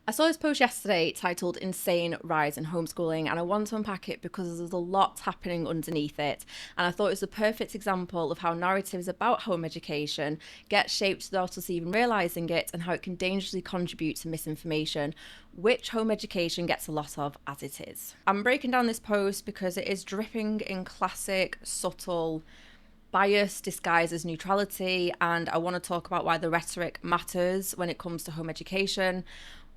I saw this post yesterday titled Insane Rise in Homeschooling, and I want to unpack it because there's a lot happening underneath it. And I thought it was a perfect example of how narratives about home education get shaped without us even realising it, and how it can dangerously contribute to misinformation, which home education gets a lot of as it is. I'm breaking down this post because it is dripping in classic, subtle bias disguised as neutrality, and I want to talk about why the rhetoric matters when it comes to home education,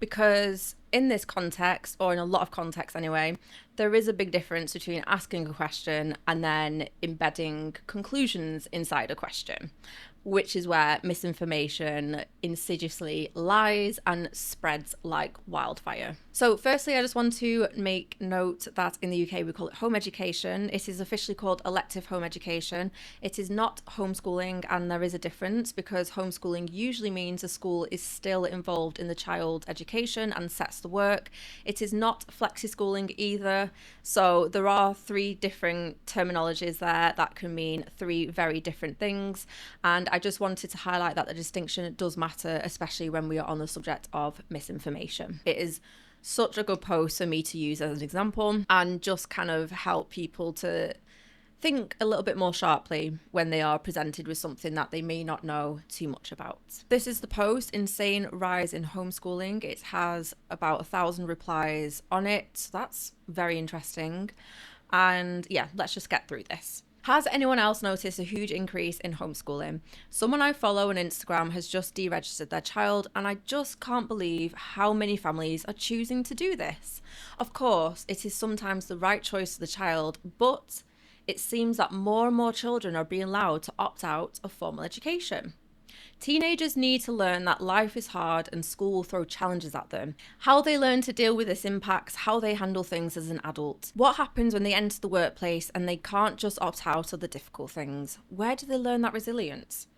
because in this context, or in a lot of contexts anyway, there is a big difference between asking a question and then embedding conclusions inside a question, which is where misinformation insidiously lies and spreads like wildfire. So firstly, I just want to make note that in the UK we call it home education. It is officially called elective home education. It is not homeschooling, and there is a difference because homeschooling usually means a school is still involved in the child's education and sets the work. It is not flexi-schooling either. So there are three different terminologies there that can mean three very different things. And I just wanted to highlight that the distinction does matter, especially when we are on the subject of misinformation. It is such a good post for me to use as an example and just kind of help people to think a little bit more sharply when they are presented with something that they may not know too much about. This is the post, Insane Rise in Homeschooling. It has about 1,000 replies on it. So that's very interesting. And yeah, let's just get through this. Has anyone else noticed a huge increase in homeschooling? Someone I follow on Instagram has just deregistered their child, and I just can't believe how many families are choosing to do this. Of course, it is sometimes the right choice for the child, but it seems that more and more children are being allowed to opt out of formal education. Teenagers need to learn that life is hard and school will throw challenges at them. How they learn to deal with this impacts how they handle things as an adult. What happens when they enter the workplace and they can't just opt out of the difficult things? Where do they learn that resilience?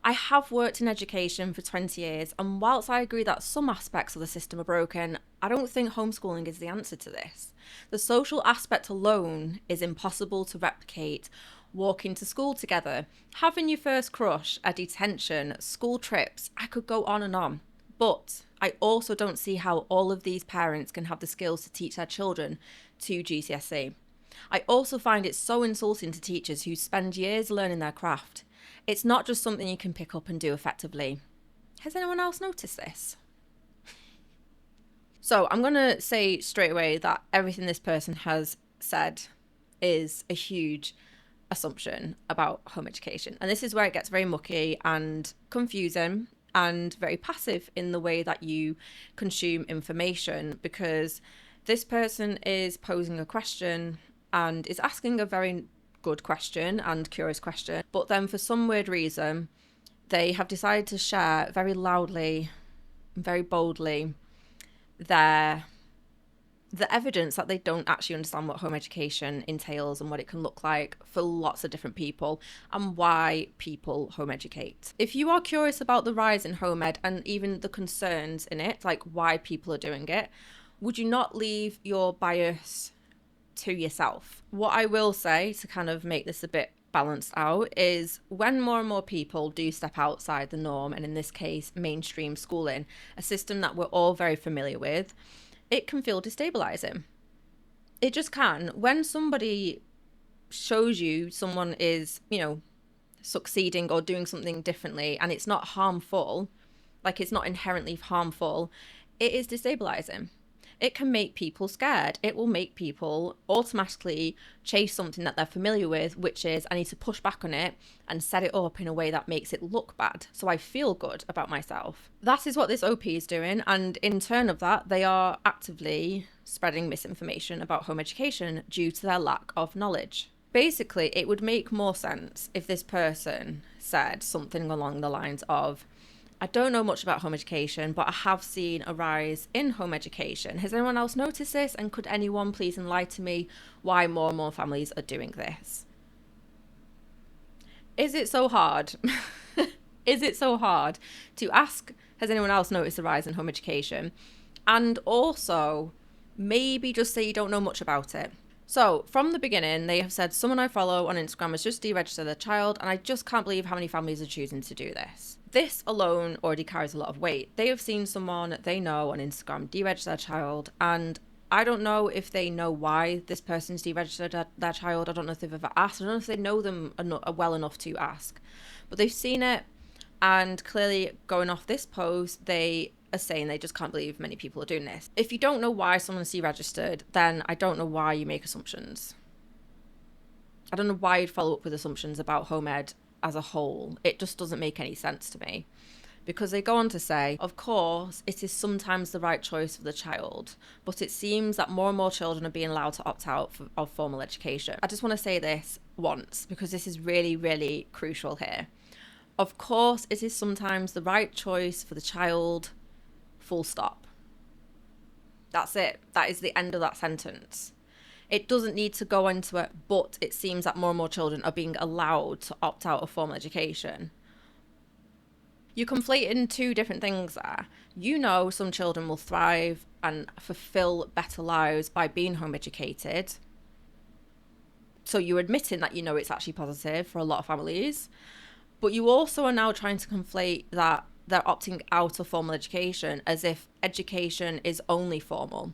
I have worked in education for 20 years, and whilst I agree that some aspects of the system are broken, I don't think homeschooling is the answer to this. The social aspect alone is impossible to replicate. Walking to school together, having your first crush, a detention, school trips, I could go on and on. But I also don't see how all of these parents can have the skills to teach their children to GCSE. I also find it so insulting to teachers who spend years learning their craft. It's not just something you can pick up and do effectively. Has anyone else noticed this? So I'm going to say straight away that everything this person has said is a huge assumption about home education. And this is where it gets very mucky and confusing and very passive in the way that you consume information, because this person is posing a question and is asking a very good question and curious question, but then for some weird reason they have decided to share very loudly, very boldly, the evidence that they don't actually understand what home education entails and what it can look like for lots of different people and why people home educate. If you are curious about the rise in home ed and even the concerns in it, like why people are doing it, would you not leave your bias to yourself? What I will say to kind of make this a bit balanced out is when more and more people do step outside the norm, and in this case mainstream schooling, a system that we're all very familiar with, it can feel destabilizing. It just can. When somebody shows you someone is, succeeding or doing something differently and it's not harmful, like it's not inherently harmful, it is destabilizing. It can make people scared. It will make people automatically chase something that they're familiar with, which is I need to push back on it and set it up in a way that makes it look bad, so I feel good about myself. That is what this OP is doing, and in turn of that, they are actively spreading misinformation about home education due to their lack of knowledge. Basically, it would make more sense if this person said something along the lines of, I don't know much about home education, but I have seen a rise in home education. Has anyone else noticed this? And could anyone please enlighten me why more and more families are doing this? Is it so hard? Is it so hard to ask, has anyone else noticed a rise in home education? And also, maybe just say you don't know much about it. So, from the beginning, they have said someone I follow on Instagram has just deregistered their child, and I just can't believe how many families are choosing to do this. This alone already carries a lot of weight. They have seen someone they know on Instagram deregister their child, and I don't know if they know why this person's deregistered their child. I don't know if they've ever asked. I don't know if they know them well enough to ask. But they've seen it, and clearly going off this post, they are saying they just can't believe many people are doing this. If you don't know why someone's deregistered, then I don't know why you make assumptions. I don't know why you'd follow up with assumptions about home ed as a whole. It just doesn't make any sense to me. Because they go on to say, of course, it is sometimes the right choice for the child, but it seems that more and more children are being allowed to opt out of formal education. I just want to say this once, because this is really, really crucial here. Of course, it is sometimes the right choice for the child, full stop. That's it. That is the end of that sentence. It doesn't need to go into it, but it seems that more and more children are being allowed to opt out of formal education. You're conflating two different things there. You know some children will thrive and fulfill better lives by being home educated. So you're admitting that you know it's actually positive for a lot of families. But you also are now trying to conflate that they're opting out of formal education as if education is only formal,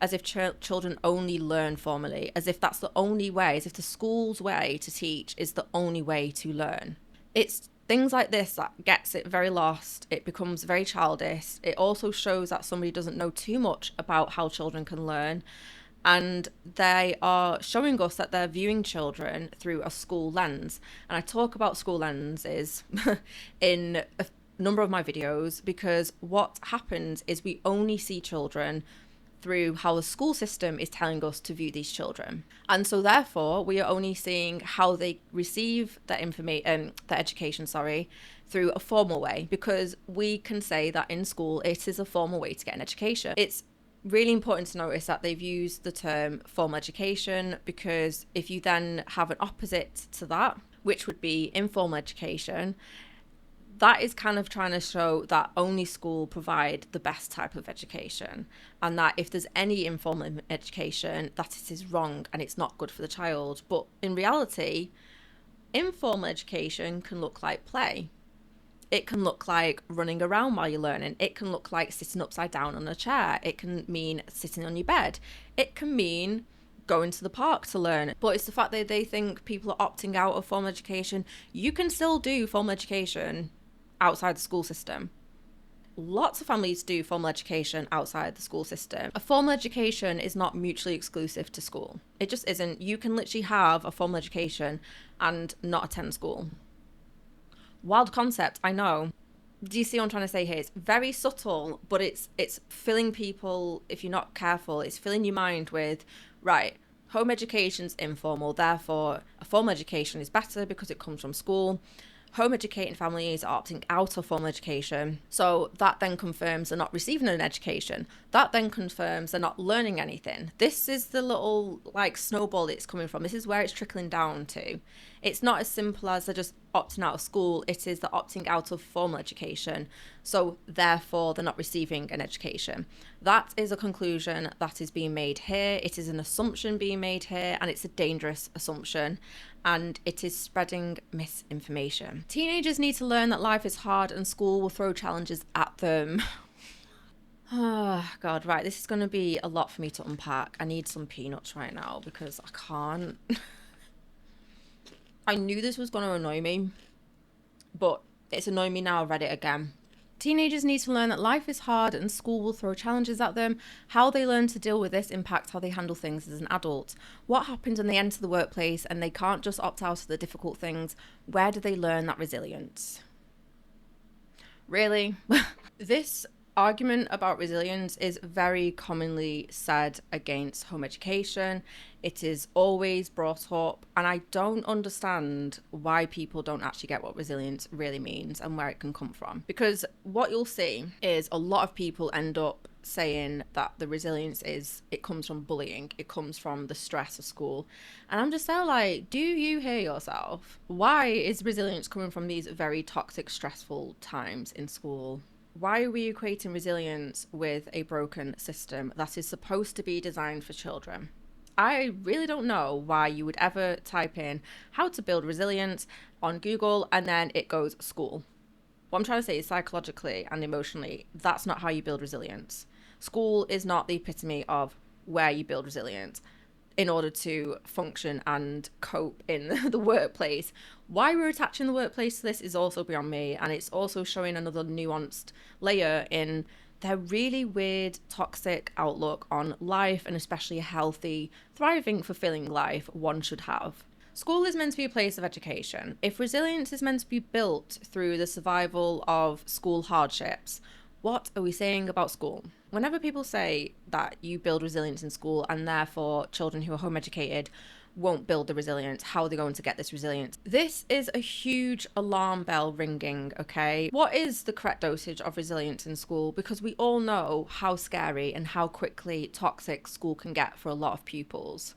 as if children only learn formally, as if that's the only way, as if the school's way to teach is the only way to learn. It's things like this that gets it very lost. It becomes very childish. It also shows that somebody doesn't know too much about how children can learn. And they are showing us that they're viewing children through a school lens. And I talk about school lenses in a number of my videos, because what happens is we only see children through how the school system is telling us to view these children. And so therefore we are only seeing how they receive their education, through a formal way, because we can say that in school it is a formal way to get an education. It's really important to notice that they've used the term formal education, because if you then have an opposite to that, which would be informal education, that is kind of trying to show that only school provide the best type of education, and that if there's any informal education, that it is wrong and it's not good for the child. But in reality, informal education can look like play. It can look like running around while you're learning. It can look like sitting upside down on a chair. It can mean sitting on your bed. It can mean going to the park to learn. But it's the fact that they think people are opting out of formal education. You can still do formal education outside the school system. Lots of families do formal education outside the school system. A formal education is not mutually exclusive to school. It just isn't. You can literally have a formal education and not attend school. Wild concept, I know. Do you see what I'm trying to say here? It's very subtle, but it's filling people, if you're not careful, it's filling your mind with, right, home education's informal, therefore a formal education is better because it comes from school. Home educating families are opting out of formal education. So that then confirms they're not receiving an education. That then confirms they're not learning anything. This is the little snowball it's coming from. This is where it's trickling down to. It's not as simple as they're just opting out of school. It is they're opting out of formal education. So therefore they're not receiving an education. That is a conclusion that is being made here. It is an assumption being made here, and it's a dangerous assumption. And it is spreading misinformation. Teenagers need to learn that life is hard and school will throw challenges at them. Oh, God, right. This is going to be a lot for me to unpack. I need some peanuts right now because I can't. I knew this was going to annoy me, but it's annoying me now I've read it again. Teenagers need to learn that life is hard and school will throw challenges at them. How they learn to deal with this impacts how they handle things as an adult. What happens when they enter the workplace and they can't just opt out of the difficult things? Where do they learn that resilience? Really? This argument about resilience is very commonly said against home education. It is always brought up, and I don't understand why people don't actually get what resilience really means and where it can come from. Because what you'll see is a lot of people end up saying that the resilience it comes from bullying, it comes from the stress of school. And I'm just so do you hear yourself? Why is resilience coming from these very toxic, stressful times in school? Why are we equating resilience with a broken system that is supposed to be designed for children? I really don't know why you would ever type in how to build resilience on Google and then it goes school. What I'm trying to say is psychologically and emotionally, that's not how you build resilience. School is not the epitome of where you build resilience in order to function and cope in the workplace. Why we're attaching the workplace to this is also beyond me, and it's also showing another nuanced layer in their really weird, toxic outlook on life, and especially a healthy, thriving, fulfilling life one should have. School is meant to be a place of education. If resilience is meant to be built through the survival of school hardships, what are we saying about school? Whenever people say that you build resilience in school and therefore children who are home educated won't build the resilience, how are they going to get this resilience? This is a huge alarm bell ringing, okay? What is the correct dosage of resilience in school? Because we all know how scary and how quickly toxic school can get for a lot of pupils.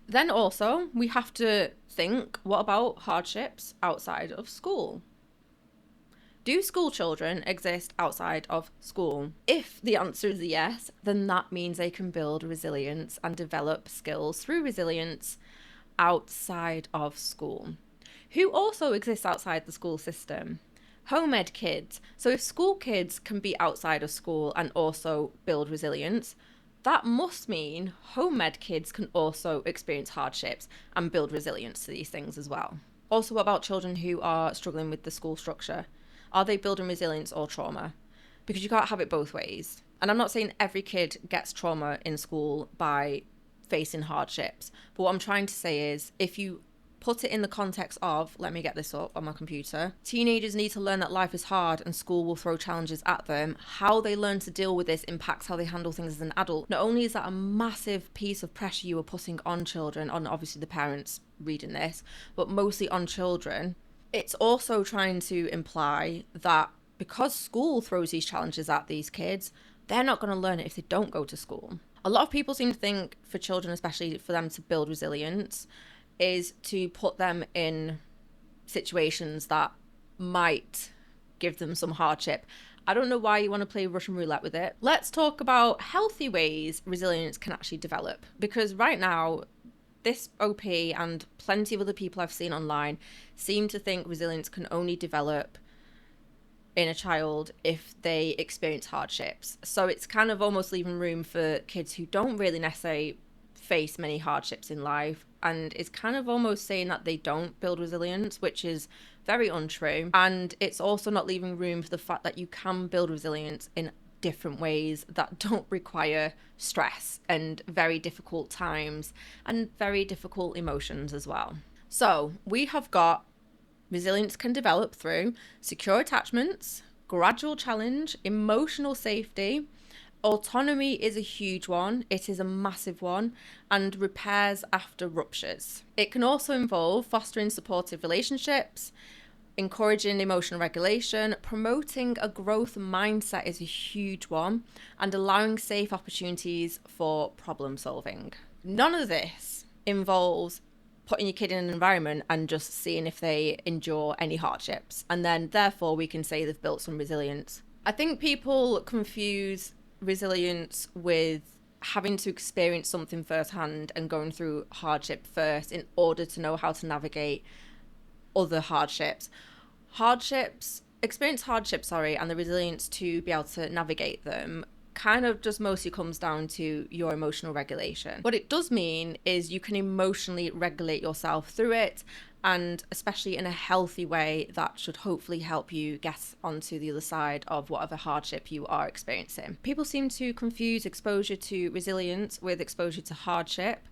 Then also, we have to think, what about hardships outside of school? Do school children exist outside of school? If the answer is yes, then that means they can build resilience and develop skills through resilience outside of school. Who also exists outside the school system? Home ed kids. So if school kids can be outside of school and also build resilience, that must mean home ed kids can also experience hardships and build resilience to these things as well. Also, what about children who are struggling with the school structure? Are they building resilience or trauma? Because you can't have it both ways. And I'm not saying every kid gets trauma in school by facing hardships. But what I'm trying to say is, if you put it in the context of, let me get this up on my computer, teenagers need to learn that life is hard and school will throw challenges at them. How they learn to deal with this impacts how they handle things as an adult. Not only is that a massive piece of pressure you are putting on children, on obviously the parents reading this, but mostly on children, it's also trying to imply that because school throws these challenges at these kids, they're not going to learn it if they don't go to school. A lot of people seem to think for children, especially for them to build resilience, is to put them in situations that might give them some hardship. I don't know why you want to play Russian roulette with it. Let's talk about healthy ways resilience can actually develop. Because right now, this OP and plenty of other people I've seen online seem to think resilience can only develop in a child if they experience hardships. So it's kind of almost leaving room for kids who don't really necessarily face many hardships in life, and it's kind of almost saying that they don't build resilience, which is very untrue. And it's also not leaving room for the fact that you can build resilience in different ways that don't require stress and very difficult times and very difficult emotions as well. So we have got resilience can develop through secure attachments, gradual challenge, emotional safety. Autonomy is a huge one. It is a massive one. And repairs after ruptures. It can also involve fostering supportive relationships, encouraging emotional regulation, promoting a growth mindset is a huge one, and allowing safe opportunities for problem solving. None of this involves putting your kid in an environment and just seeing if they endure any hardships, and then therefore we can say they've built some resilience. I think people confuse resilience with having to experience something firsthand and going through hardship first in order to know how to navigate other hardships. Experience hardships, and the resilience to be able to navigate them kind of just mostly comes down to your emotional regulation. What it does mean is you can emotionally regulate yourself through it, and especially in a healthy way that should hopefully help you get onto the other side of whatever hardship you are experiencing. People seem to confuse exposure to resilience with exposure to hardship,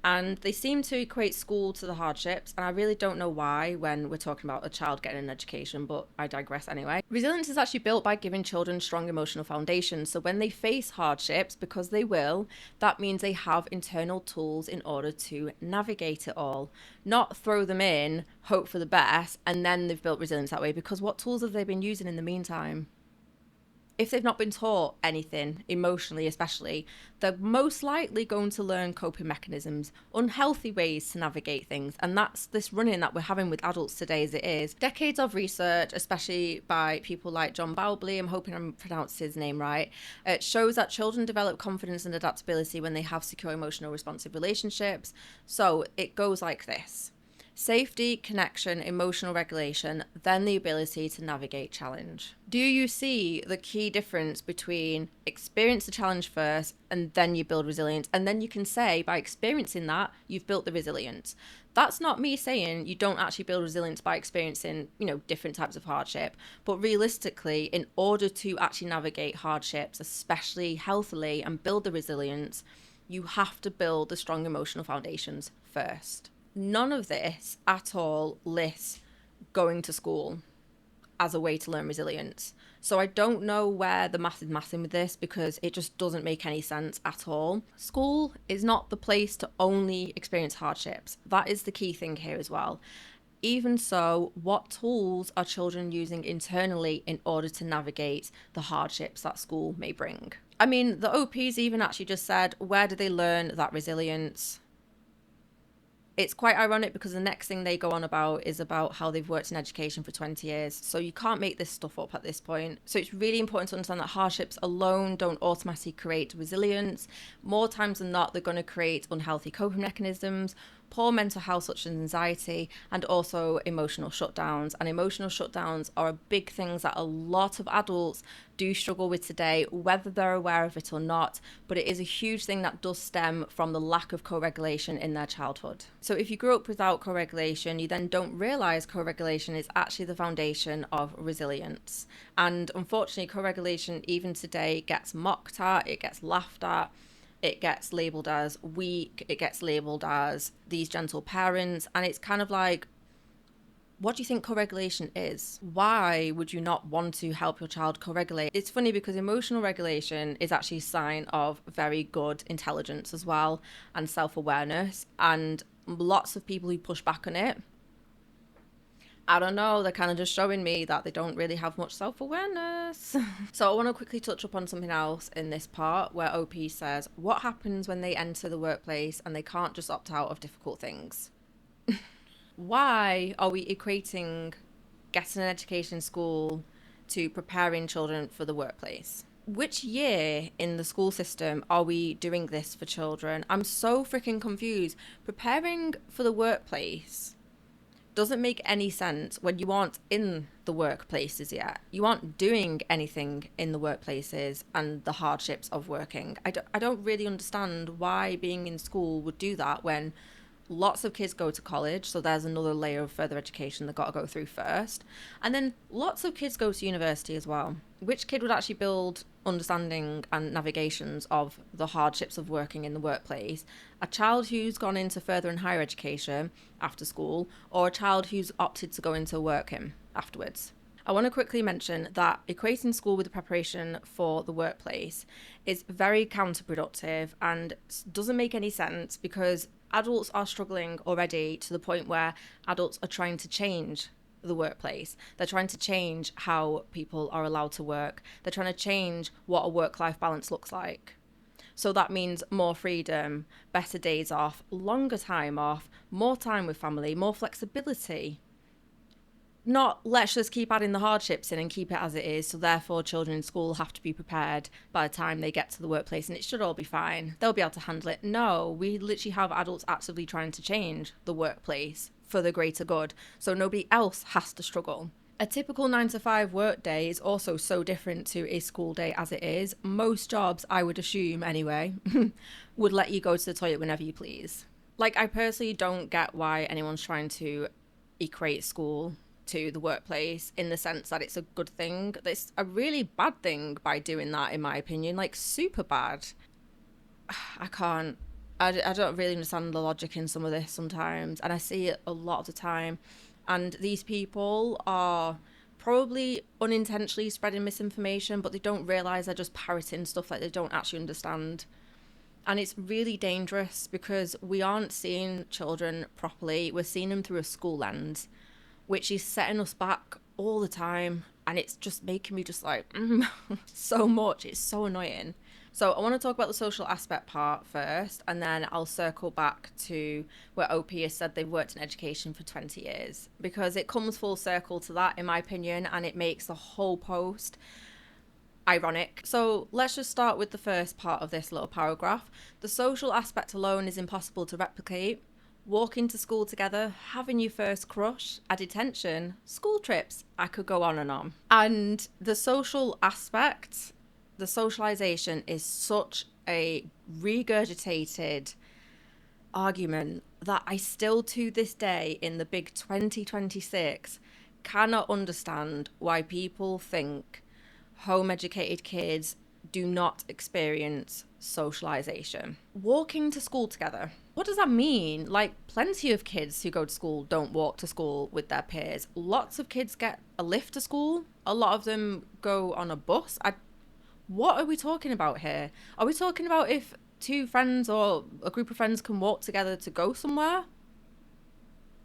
and they seem to equate school to the hardships, and I really don't know why when we're talking about a child getting an education, but I digress anyway. Resilience is actually built by giving children strong emotional foundations, so when they face hardships, because they will, that means they have internal tools in order to navigate it all, not throw them in, hope for the best, and then they've built resilience that way, because what tools have they been using in the meantime? if they've not been taught anything, emotionally especially, they're most likely going to learn coping mechanisms, unhealthy ways to navigate things. And that's this run-in that we're having with adults today as it is. Decades of research, especially by people like John Bowlby, I'm hoping I'm pronouncing his name right, shows that children develop confidence and adaptability when they have secure, emotional, responsive relationships. So it goes like this. Safety, connection, emotional regulation, then the ability to navigate challenge. Do you see the key difference between experience the challenge first and then you build resilience? And then you can say by experiencing that, you've built the resilience. That's not me saying you don't actually build resilience by experiencing, different types of hardship. But realistically, in order to actually navigate hardships, especially healthily, and build the resilience, you have to build the strong emotional foundations first. None of this at all lists going to school as a way to learn resilience. So I don't know where the math is mathing with this, because it just doesn't make any sense at all. School is not the place to only experience hardships. That is the key thing here as well. Even so, what tools are children using internally in order to navigate the hardships that school may bring? I mean, the OPs even actually just said, where do they learn that resilience? It's quite ironic because the next thing they go on about is about how they've worked in education for 20 years. So you can't make this stuff up at this point. So it's really important to understand that hardships alone don't automatically create resilience. More times than not, they're going to create unhealthy coping mechanisms, poor mental health such as anxiety, and also emotional shutdowns. And emotional shutdowns are a big thing that a lot of adults do struggle with today, whether they're aware of it or not. But it is a huge thing that does stem from the lack of co-regulation in their childhood. So if you grew up without co-regulation, you then don't realize co-regulation is actually the foundation of resilience. And unfortunately, co-regulation even today gets mocked at, it gets laughed at. It gets labelled as weak, it gets labelled as these gentle parents, and it's kind of like, what do you think co-regulation is? Why would you not want to help your child co-regulate? It's funny because emotional regulation is actually a sign of very good intelligence as well, and self-awareness, and lots of people who push back on it, I don't know, they're kind of just showing me that they don't really have much self-awareness. So I want to quickly touch up on something else in this part where OP says, what happens when they enter the workplace and they can't just opt out of difficult things? Why are we equating getting an education in school to preparing children for the workplace? Which year in the school system are we doing this for children? I'm so freaking confused. Preparing for the workplace doesn't make any sense when you aren't in the workplaces yet. You aren't doing anything in the workplaces and the hardships of working. I don't really understand why being in school would do that when lots of kids go to college, so there's another layer of further education they've got to go through first. And then lots of kids go to university as well. Which kid would actually build understanding and navigations of the hardships of working in the workplace? A child who's gone into further and higher education after school, or a child who's opted to go into working afterwards? I want to quickly mention that equating school with the preparation for the workplace is very counterproductive and doesn't make any sense, because adults are struggling already to the point where adults are trying to change the workplace. They're trying to change how people are allowed to work. They're trying to change what a work-life balance looks like. So that means more freedom, better days off, longer time off, more time with family, more flexibility. Not let's just keep adding the hardships in and keep it as it is, so therefore children in school have to be prepared by the time they get to the workplace and it should all be fine. They'll be able to handle it. No, we literally have adults actively trying to change the workplace for the greater good, so nobody else has to struggle. A typical 9-to-5 work day is also so different to a school day as it is. Most jobs, I would assume anyway, would let you go to the toilet whenever you please. Like, I personally don't get why anyone's trying to equate school to the workplace in the sense that it's a good thing. It's a really bad thing by doing that, in my opinion, like super bad. I don't really understand the logic in some of this sometimes, and I see it a lot of the time. And these people are probably unintentionally spreading misinformation, but they don't realize they're just parroting stuff that they don't actually understand. And it's really dangerous because we aren't seeing children properly. We're seeing them through a school lens, which is setting us back all the time. and it's just making me just like so much. It's so annoying. So I want to talk about the social aspect part first, and then I'll circle back to where OP has said they've worked in education for 20 years, because it comes full circle to that, in my opinion, and it makes the whole post ironic. So let's just start with the first part of this little paragraph. The social aspect alone is impossible to replicate. Walking to school together, having your first crush, a detention, school trips. I could go on and on. And the social aspect, the socialization, is such a regurgitated argument that I still to this day in the big 2026 cannot understand why people think home educated kids do not experience socialization. Walking to school together. What does that mean? Like, plenty of kids who go to school don't walk to school with their peers. Lots of kids get a lift to school. A lot of them go on a bus. What are we talking about here? Are we talking about if two friends or a group of friends can walk together to go somewhere?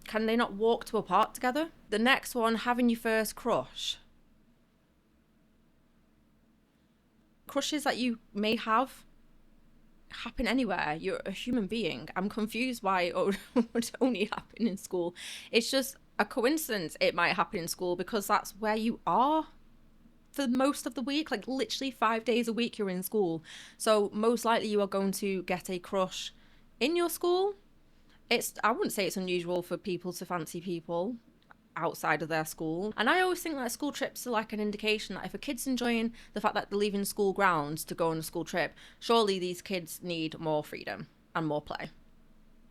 Can they not walk to a park together? The next one, having your first crush. Crushes that you may have happen anywhere. You're a human being. I'm confused why it would only happen in school. It's just a coincidence it might happen in school because that's where you are for most of the week. Like, literally 5 days a week you're in school, so most likely you are going to get a crush in your school. I wouldn't say it's unusual for people to fancy people outside of their school. And I always think that school trips are like an indication that if a kid's enjoying the fact that they're leaving school grounds to go on a school trip, surely these kids need more freedom and more play.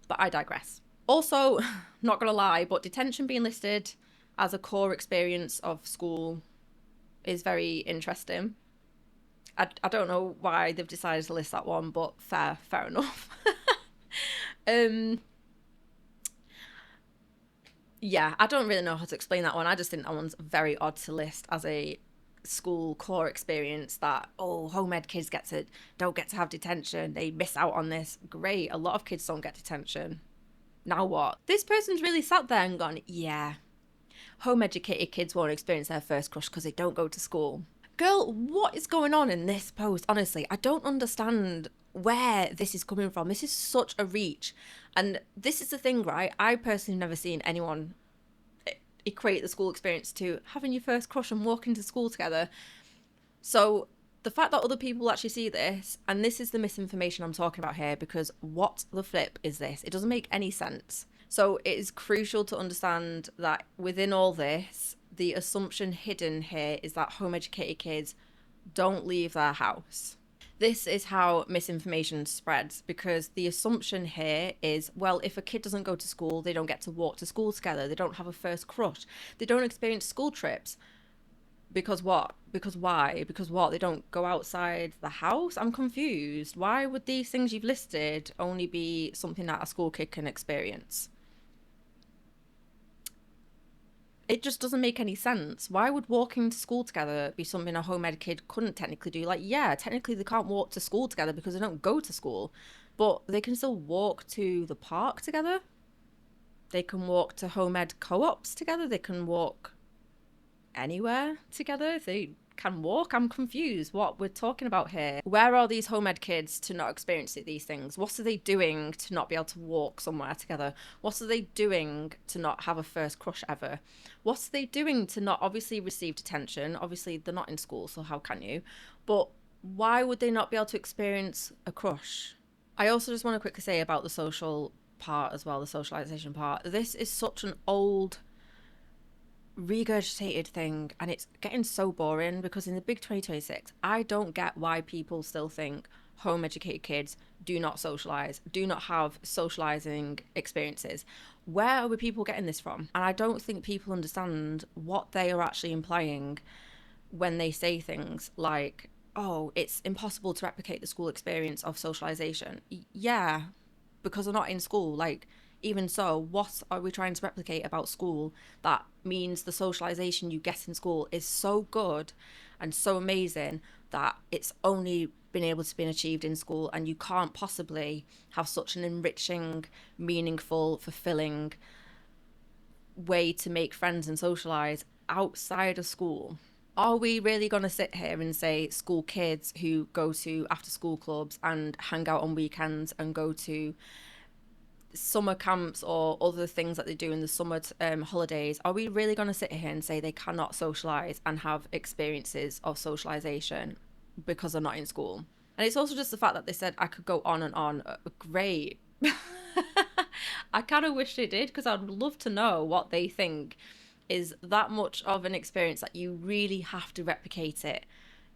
But I digress. Also, not gonna lie, but detention being listed as a core experience of school is very interesting. I don't know why they've decided to list that one, but fair enough. Yeah, I don't really know how to explain that one. I just think that one's very odd to list as a school core experience, that, oh, home ed kids don't get to have detention. They miss out on this. Great. A lot of kids don't get detention. Now what? This person's really sat there and gone, yeah, home educated kids won't experience their first crush because they don't go to school. Girl, what is going on in this post? Honestly, I don't understand where this is coming from. This is such a reach. And this is the thing, right? I personally have never seen anyone equate the school experience to having your first crush and walking to school together. So the fact that other people actually see this, and this is the misinformation I'm talking about here, because what the flip is this? It doesn't make any sense. So it is crucial to understand that within all this, the assumption hidden here is that home educated kids don't leave their house. This is how misinformation spreads, because the assumption here is, well, if a kid doesn't go to school, they don't get to walk to school together, they don't have a first crush, they don't experience school trips. Because what? Because why? Because what? They don't go outside the house? I'm confused. Why would these things you've listed only be something that a school kid can experience? It just doesn't make any sense. Why would walking to school together be something a home ed kid couldn't technically do? Like, yeah, technically they can't walk to school together because they don't go to school, but they can still walk to the park together. They can walk to home ed co-ops together. They can walk anywhere together if they can walk. I'm confused what we're talking about here. Where are these home ed kids to not experience these things? What are they doing to not be able to walk somewhere together? What are they doing to not have a first crush ever? What are they doing to not obviously receive detention? Obviously they're not in school, so how can you? But why would they not be able to experience a crush? I also just want to quickly say about the social part as well, the socialization part. This is such an old regurgitated thing, and it's getting so boring, because in the big 2026 I don't get why people still think home educated kids do not socialize, do not have socializing experiences. Where are people getting this from? And I don't think people understand what they are actually implying when they say things like, oh, it's impossible to replicate the school experience of socialization. Yeah, because they're not in school. Like, even so, what are we trying to replicate about school that means the socialization you get in school is so good and so amazing that it's only been able to be achieved in school, and you can't possibly have such an enriching, meaningful, fulfilling way to make friends and socialize outside of school? Are we really going to sit here and say school kids who go to after school clubs and hang out on weekends and go to summer camps or other things that they do in the summer holidays, are we really going to sit here and say they cannot socialise and have experiences of socialisation because they're not in school? And it's also just the fact that they said I could go on and on. Great. I kind of wish they did, because I'd love to know what they think is that much of an experience that you really have to replicate it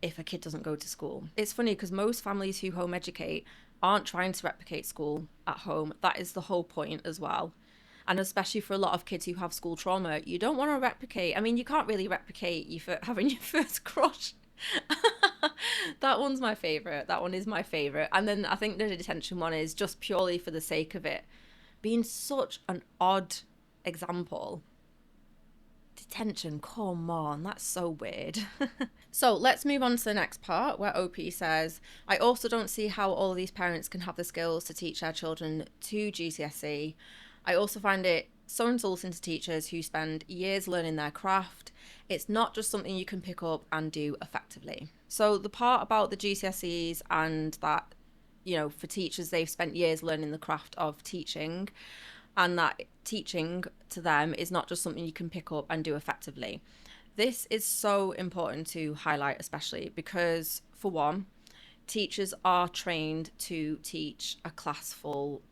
if a kid doesn't go to school. It's funny because most families who home educate aren't trying to replicate school at home. That is the whole point as well. And especially for a lot of kids who have school trauma, you don't want to replicate. I mean, you can't really replicate you for having your first crush. That one's my favourite. That one is my favourite. And then I think the detention one is just purely for the sake of it being such an odd example. Detention, come on, that's so weird. So let's move on to the next part where OP says, I also don't see how all of these parents can have the skills to teach their children to GCSE. I also find it so insulting to teachers who spend years learning their craft. It's not just something you can pick up and do effectively. So the part about the GCSEs and that, you know, for teachers, they've spent years learning the craft of teaching, and that teaching to them is not just something you can pick up and do effectively. This is so important to highlight, especially because, for one, teachers are trained to teach a classroom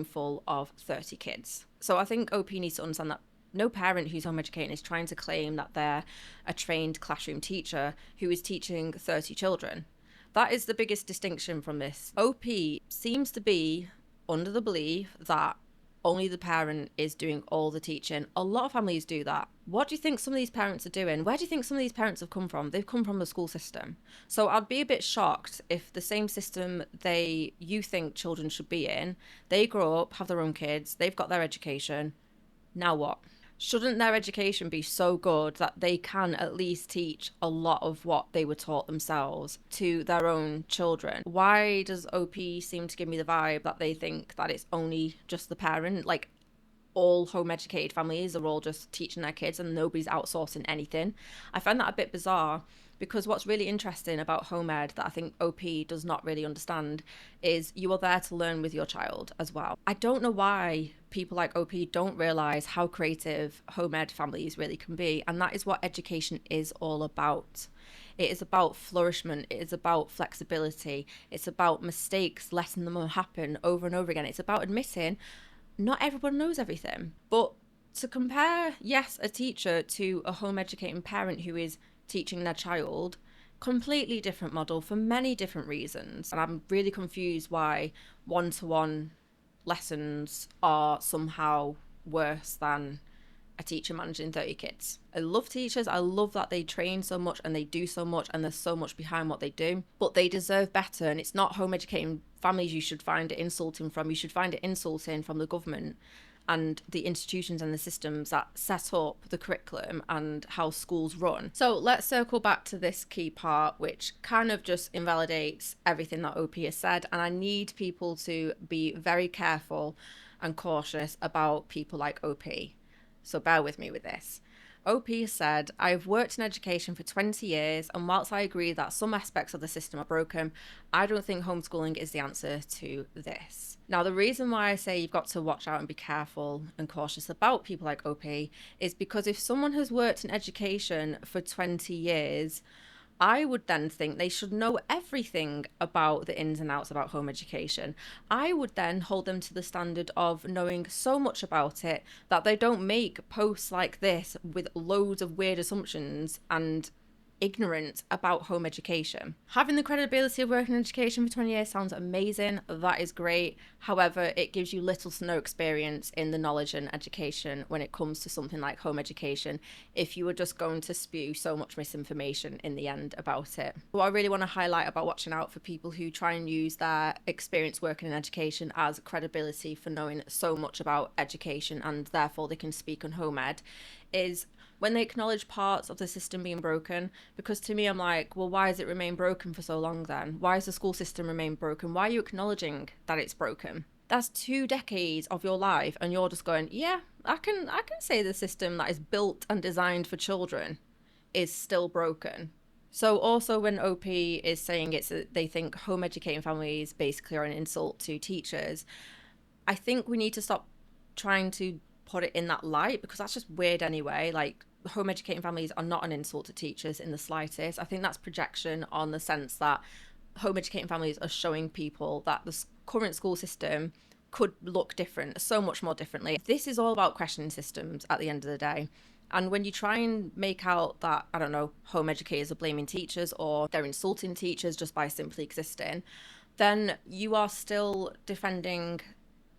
full of 30 kids. So I think OP needs to understand that no parent who's home educating is trying to claim that they're a trained classroom teacher who is teaching 30 children. That is the biggest distinction from this. OP seems to be under the belief that only the parent is doing all the teaching. A lot of families do that. What do you think some of these parents are doing? Where do you think some of these parents have come from? They've come from the school system. So I'd be a bit shocked if the same system you think children should be in, they grow up, have their own kids, they've got their education. Now what? Shouldn't their education be so good that they can at least teach a lot of what they were taught themselves to their own children? Why does OP seem to give me the vibe that they think that it's only just the parent? Like, all home educated families are all just teaching their kids and nobody's outsourcing anything. I find that a bit bizarre, because what's really interesting about home ed that I think OP does not really understand is you are there to learn with your child as well. I don't know why people like OP don't realise how creative home ed families really can be, and that is what education is all about. It is about flourishment, it is about flexibility, it's about mistakes, letting them happen over and over again. It's about admitting not everyone knows everything. But to compare, yes, a teacher to a home educating parent who is teaching their child, completely different model for many different reasons. And I'm really confused why one-to-one lessons are somehow worse than a teacher managing 30 kids. I love teachers. I love that they train so much and they do so much and there's so much behind what they do, but they deserve better. And it's not home educating families you should find it insulting from. You should find it insulting from the government and the institutions and the systems that set up the curriculum and how schools run. So let's circle back to this key part, which kind of just invalidates everything that OP has said. And I need people to be very careful and cautious about people like OP. So bear with me with this. OP said, I've worked in education for 20 years, and whilst I agree that some aspects of the system are broken, I don't think homeschooling is the answer to this. Now, the reason why I say you've got to watch out and be careful and cautious about people like OP is because if someone has worked in education for 20 years, I would then think they should know everything about the ins and outs about home education. I would then hold them to the standard of knowing so much about it that they don't make posts like this with loads of weird assumptions and ignorant about home education. Having the credibility of working in education for 20 years sounds amazing. That is great. However, it gives you little to no experience in the knowledge and education when it comes to something like home education if you were just going to spew so much misinformation in the end about it. What I really want to highlight about watching out for people who try and use their experience working in education as credibility for knowing so much about education and therefore they can speak on home ed is when they acknowledge parts of the system being broken. Because to me, I'm like, well, why has it remained broken for so long then? Why has the school system remained broken? Why are you acknowledging that it's broken? That's 2 decades of your life and you're just going, yeah, I can say the system that is built and designed for children is still broken. So also when OP is saying they think home educating families basically are an insult to teachers, I think we need to stop trying to put it in that light, because that's just weird anyway. Like, home educating families are not an insult to teachers in the slightest. I think that's projection on the sense that home educating families are showing people that the current school system could look different, so much more differently. This is all about questioning systems at the end of the day. And when you try and make out that, I don't know, home educators are blaming teachers or they're insulting teachers just by simply existing, then you are still defending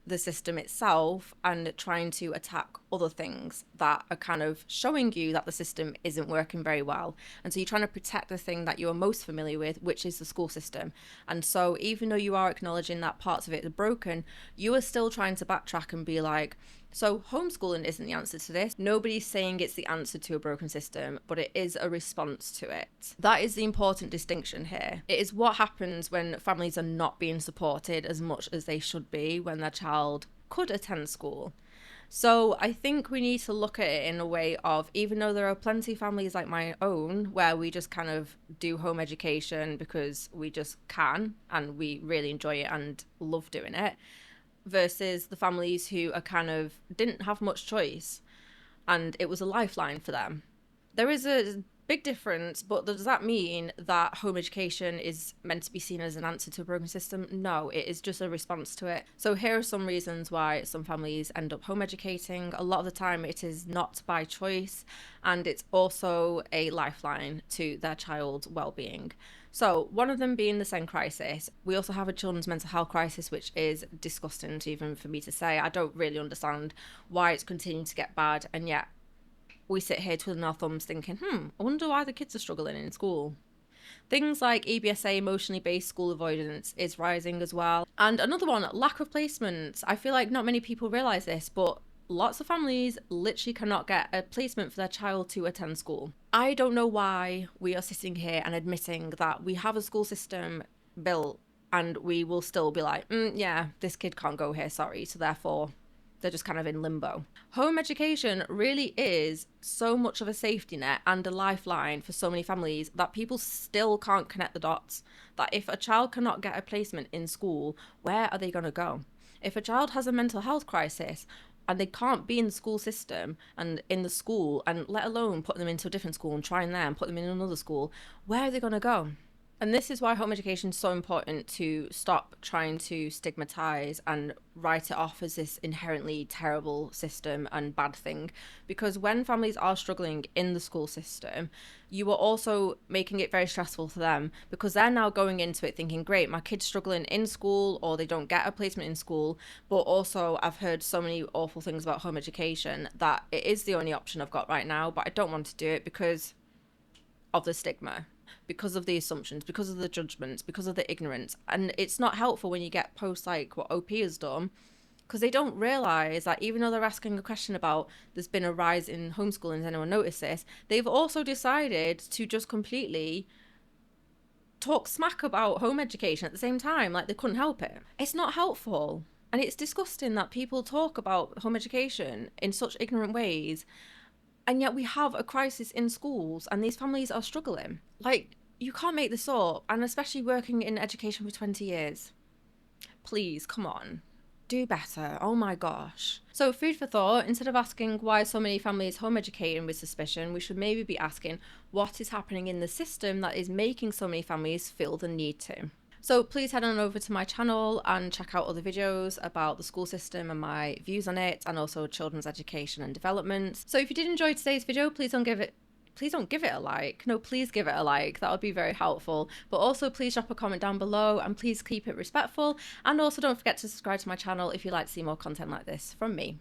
the system itself and trying to attack other things that are kind of showing you that the system isn't working very well. And so you're trying to protect the thing that you are most familiar with, which is the school system. And so even though you are acknowledging that parts of it are broken, you are still trying to backtrack and be like, so homeschooling isn't the answer to this. Nobody's saying it's the answer to a broken system, but it is a response to it. That is the important distinction here. It is what happens when families are not being supported as much as they should be when their child could attend school. So I think we need to look at it in a way of, even though there are plenty of families like my own where we just kind of do home education because we just can and we really enjoy it and love doing it, versus the families who are kind of didn't have much choice and it was a lifeline for them. There is a big difference, but does that mean that home education is meant to be seen as an answer to a broken system? No, it is just a response to it. So here are some reasons why some families end up home educating. A lot of the time it is not by choice, and it's also a lifeline to their child's well-being. So one of them being the SEND crisis. We also have a children's mental health crisis, which is disgusting to even for me to say. I don't really understand why it's continuing to get bad, and yet we sit here twiddling our thumbs thinking, I wonder why the kids are struggling in school. Things like EBSA, emotionally based school avoidance, is rising as well. And another one, lack of placements. I feel like not many people realise this, but lots of families literally cannot get a placement for their child to attend school. I don't know why we are sitting here and admitting that we have a school system built and we will still be like, yeah, this kid can't go here, sorry, so therefore they're just kind of in limbo. Home education really is so much of a safety net and a lifeline for so many families that people still can't connect the dots. That if a child cannot get a placement in school, where are they going to go? If a child has a mental health crisis and they can't be in the school system and in the school, and let alone put them into a different school and trying there and put them in another school, where are they going to go? And this is why home education is so important, to stop trying to stigmatise and write it off as this inherently terrible system and bad thing. Because when families are struggling in the school system, you are also making it very stressful for them, because they're now going into it thinking, great, my kid's struggling in school or they don't get a placement in school. But also I've heard so many awful things about home education that it is the only option I've got right now, but I don't want to do it because of the stigma, because of the assumptions, because of the judgments, because of the ignorance. And it's not helpful when you get posts like what OP has done, because they don't realise that even though they're asking a question about there's been a rise in homeschooling, has anyone noticed this, they've also decided to just completely talk smack about home education at the same time, like they couldn't help it. It's not helpful. And it's disgusting that people talk about home education in such ignorant ways, and yet we have a crisis in schools and these families are struggling. Like, you can't make this up, and especially working in education for 20 years. Please, come on. Do better. Oh my gosh. So food for thought, instead of asking why so many families home educating with suspicion, we should maybe be asking what is happening in the system that is making so many families feel the need to. So please head on over to my channel and check out other videos about the school system and my views on it, and also children's education and development. So if you did enjoy today's video, please don't give it a like. No, please give it a like. That would be very helpful. But also please drop a comment down below, and please keep it respectful. And also don't forget to subscribe to my channel if you'd like to see more content like this from me.